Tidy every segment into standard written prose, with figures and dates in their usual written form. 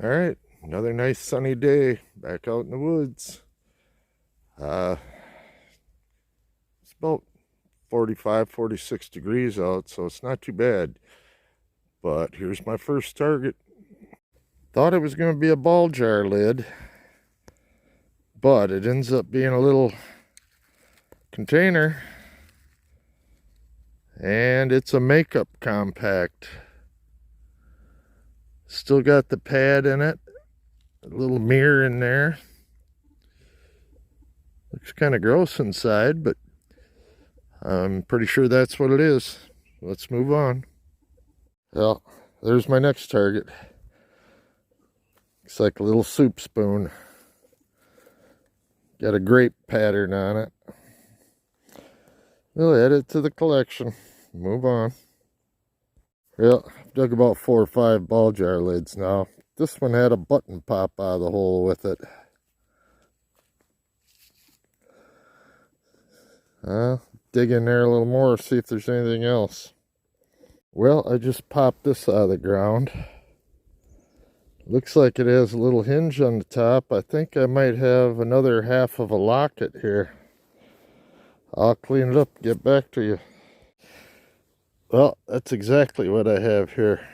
All right, another nice sunny day back out in the woods. It's about 45, 46 degrees out, so it's not too bad. But here's my first target. Thought it was going to be a ball jar lid, but it ends up being a little container, and it's a makeup compact. Still got the pad in it, a little mirror in there. Looks kind of gross inside, but I'm pretty sure that's what it is. Let's move on. Well, there's my next target. Looks like a little soup spoon. Got a grape pattern on it. We'll add it to the collection. Move on. Well, I've dug about 4 or 5 ball jar lids now. This one had a button pop out of the hole with it. Dig in there a little more, see if there's anything else. Well, I just popped this out of the ground. Looks like it has a little hinge on the top. I think I might have another half of a locket here. I'll clean it up and get back to you. Well, that's exactly what I have here.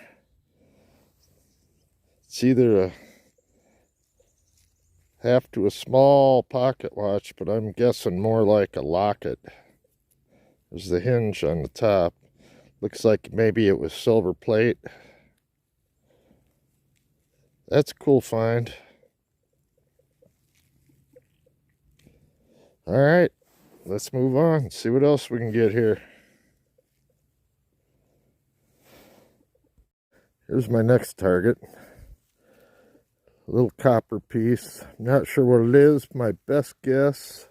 It's either a half to a small pocket watch, but I'm guessing more like a locket. There's the hinge on the top. Looks like maybe it was silver plate. That's a cool find. All right, let's move on and see what else we can get here. Here's my next target. A little copper piece. I'm not sure what it is. My best guess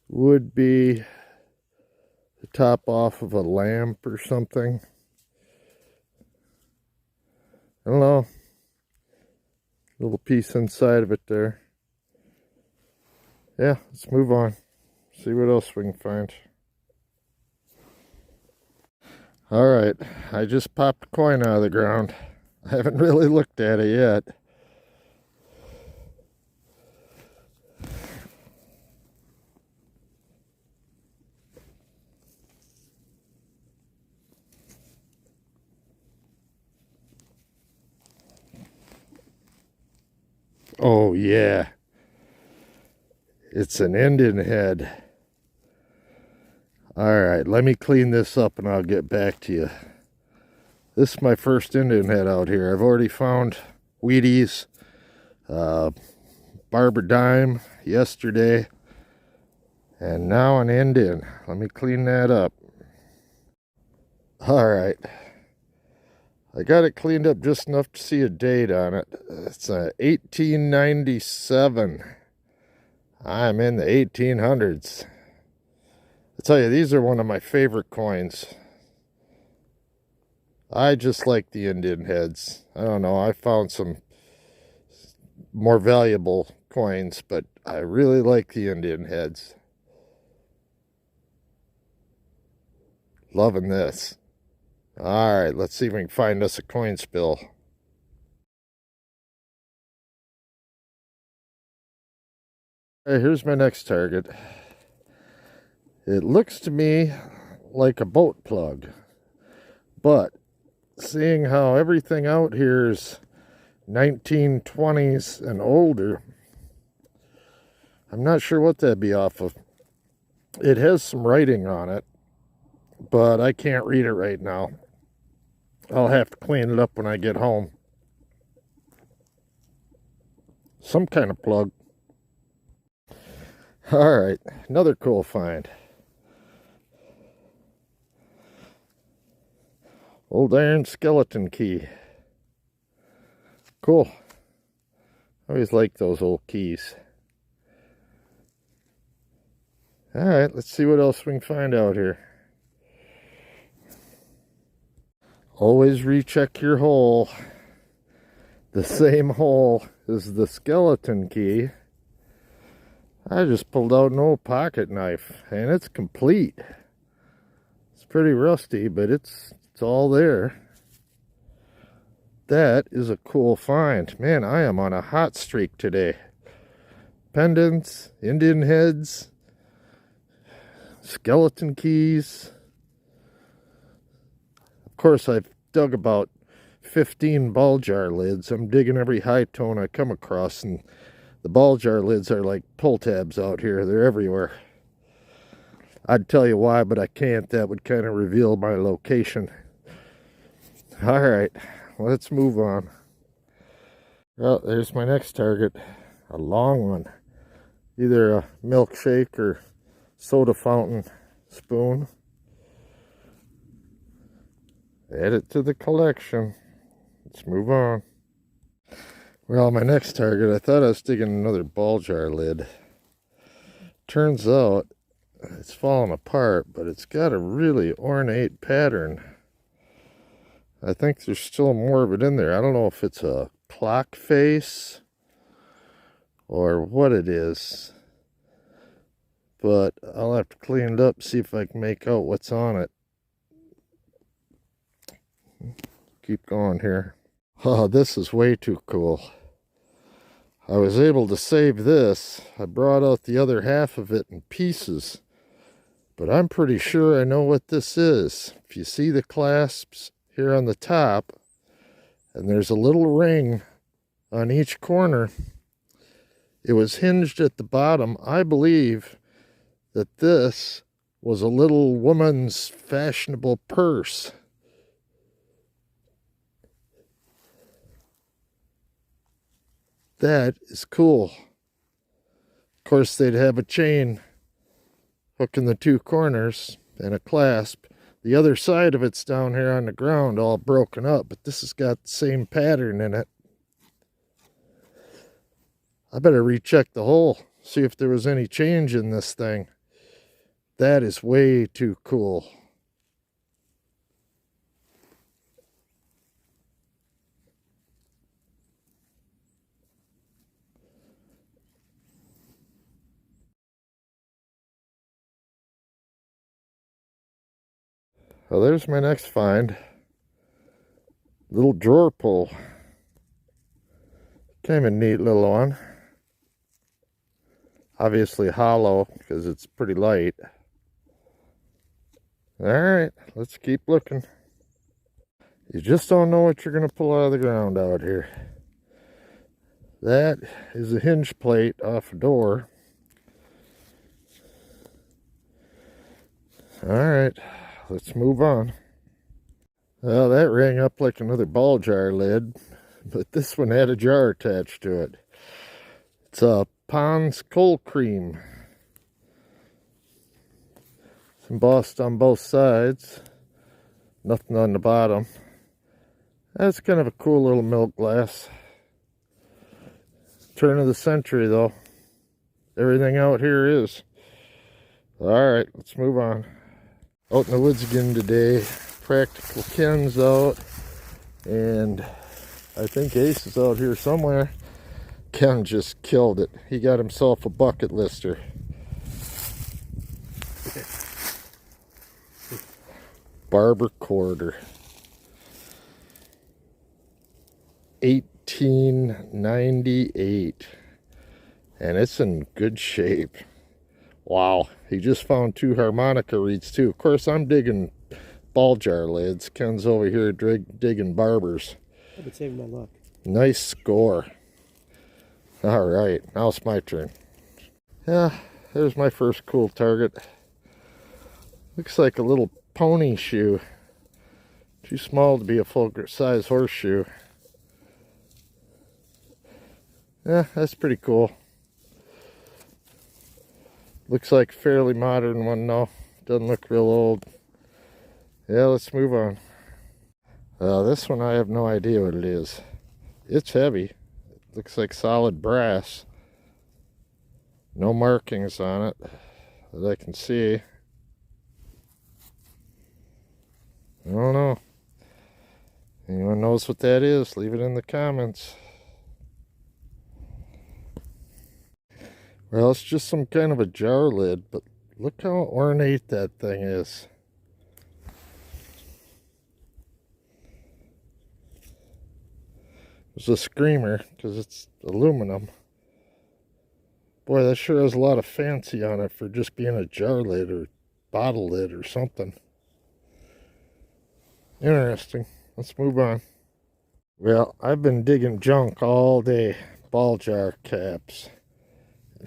would be the top off of a lamp or something. I don't know. Little piece inside of it there. Yeah, let's move on. See what else we can find. All right, I just popped a coin out of the ground. I haven't really looked at it yet. Oh yeah, it's an Indian head. All right, let me clean this up and I'll get back to you. This is my first Indian head out here. I've already found Wheaties, Barber Dime yesterday, and now an Indian. Let me clean that up. All right. I got it cleaned up just enough to see a date on it. It's 1897. I'm in the 1800s. I tell you, these are one of my favorite coins. I just like the Indian heads. I don't know, I found some more valuable coins, but I really like the Indian heads. Loving this. All right, let's see if we can find us a coin spill. Hey, here's my next target. It looks to me like a boat plug, but seeing how everything out here is 1920s and older, I'm not sure what that'd be off of. It has some writing on it, but I can't read it right now. I'll have to clean it up when I get home. Some kind of plug. All right, another cool find. Old iron skeleton key. Cool. I always like those old keys. All right, let's see what else we can find out here. Always recheck your hole. The same hole as the skeleton key. I just pulled out an old pocket knife, and it's complete. It's pretty rusty, but it's all there. that is a cool find. Man, I am on a hot streak today. Pendants, Indian heads, skeleton keys. Of course, I've dug about 15 ball jar lids. I'm digging every high tone I come across, and the ball jar lids are like pull tabs out here. They're everywhere. I'd tell you why, but I can't. That would kind of reveal my location. All right, let's move on. Well, there's my next target. A long one. Either a milkshake or soda fountain spoon. Add it to the collection. Let's move on. Well, my next target, I thought I was digging another ball jar lid. Turns out it's falling apart, but it's got a really ornate pattern. I think there's still more of it in there. I don't know if it's a clock face or what it is, but I'll have to clean it up, see if I can make out what's on it. Keep going here. Oh, this is way too cool. I was able to save this. I brought out the other half of it in pieces, but I'm pretty sure I know what this is. If you see the clasps here on the top, and there's a little ring on each corner, it was hinged at the bottom. I believe that this was a little woman's fashionable purse. That is cool. Of course, they'd have a chain hooking the two corners and a clasp. The other side of it's down here on the ground, all broken up, but this has got the same pattern in it. I better recheck the hole, see if there was any change in this thing. That is way too cool. Well, there's my next find. Little drawer pull. Kind of a neat little one. Obviously hollow because it's pretty light. Alright, let's keep looking. You just don't know what you're going to pull out of the ground out here. That is a hinge plate off a door. Alright, let's move on. Well, that rang up like another ball jar lid, but this one had a jar attached to it. It's a Pond's cold cream. It's embossed on both sides. Nothing on the bottom. That's kind of a cool little milk glass. Turn of the century though. Everything out here is. Alright, let's move on. Out in the woods again today. Practical Ken's out. And I think Ace is out here somewhere. Ken just killed it. He got himself a bucket lister. Barber quarter. 1898. And it's in good shape. Wow. He just found 2 harmonica reeds too. Of course, I'm digging ball jar lids. Ken's over here digging barbers. I've been saving my luck. Nice score. All right, now it's my turn. Yeah, there's my first cool target. Looks like a little pony shoe. Too small to be a full-size horseshoe. Yeah, that's pretty cool. Looks like a fairly modern one though. Doesn't look real old. Yeah, let's move on. This one I have no idea what it is. It's heavy. Looks like solid brass. No markings on it that I can see. I don't know. Anyone knows what that is? Leave it in the comments. Well, it's just some kind of a jar lid, but look how ornate that thing is. It's a screamer because it's aluminum. Boy, that sure has a lot of fancy on it for just being a jar lid or bottle lid or something. Interesting. Let's move on. Well, I've been digging junk all day. Ball jar caps.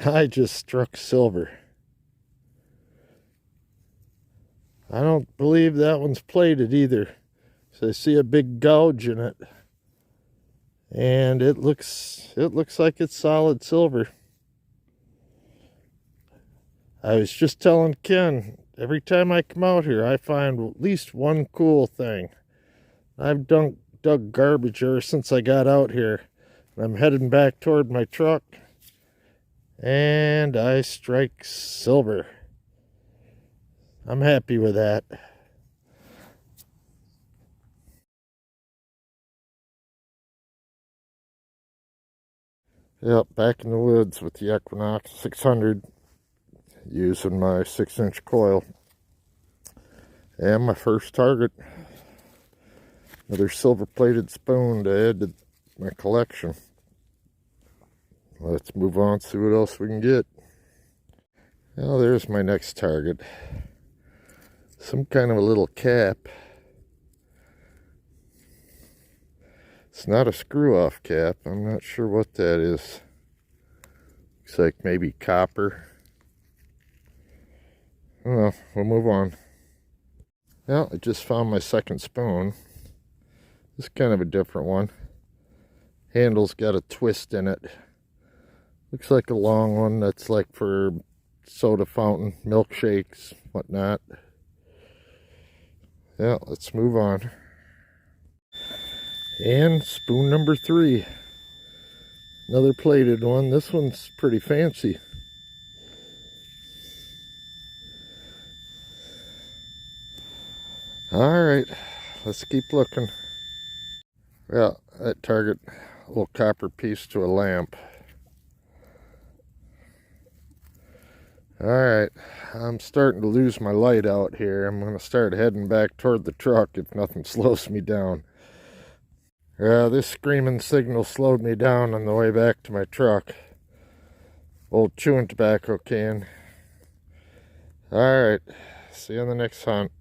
I just struck silver. I don't believe that one's plated either. So I see a big gouge in it. And it looks like it's solid silver. I was just telling Ken, every time I come out here, I find at least one cool thing. I've dug garbage ever since I got out here. I'm heading back toward my truck, and I strike silver. I'm happy with that. Yep, back in the woods with the Equinox 600, using my 6-inch coil. And my first target, another silver-plated spoon to add to my collection. Let's move on, see what else we can get. Well, there's my next target. Some kind of a little cap. It's not a screw-off cap. I'm not sure what that is. Looks like maybe copper. Oh, we'll move on. Well, I just found my second spoon. This is kind of a different one. Handle's got a twist in it. Looks like a long one that's like for soda fountain, milkshakes, whatnot. Yeah, let's move on. And spoon number 3. Another plated one. This one's pretty fancy. Alright, let's keep looking. Well, that target, a little copper piece to a lamp. Alright, I'm starting to lose my light out here. I'm going to start heading back toward the truck if nothing slows me down. This screaming signal slowed me down on the way back to my truck. Old chewing tobacco can. Alright, see you on the next hunt.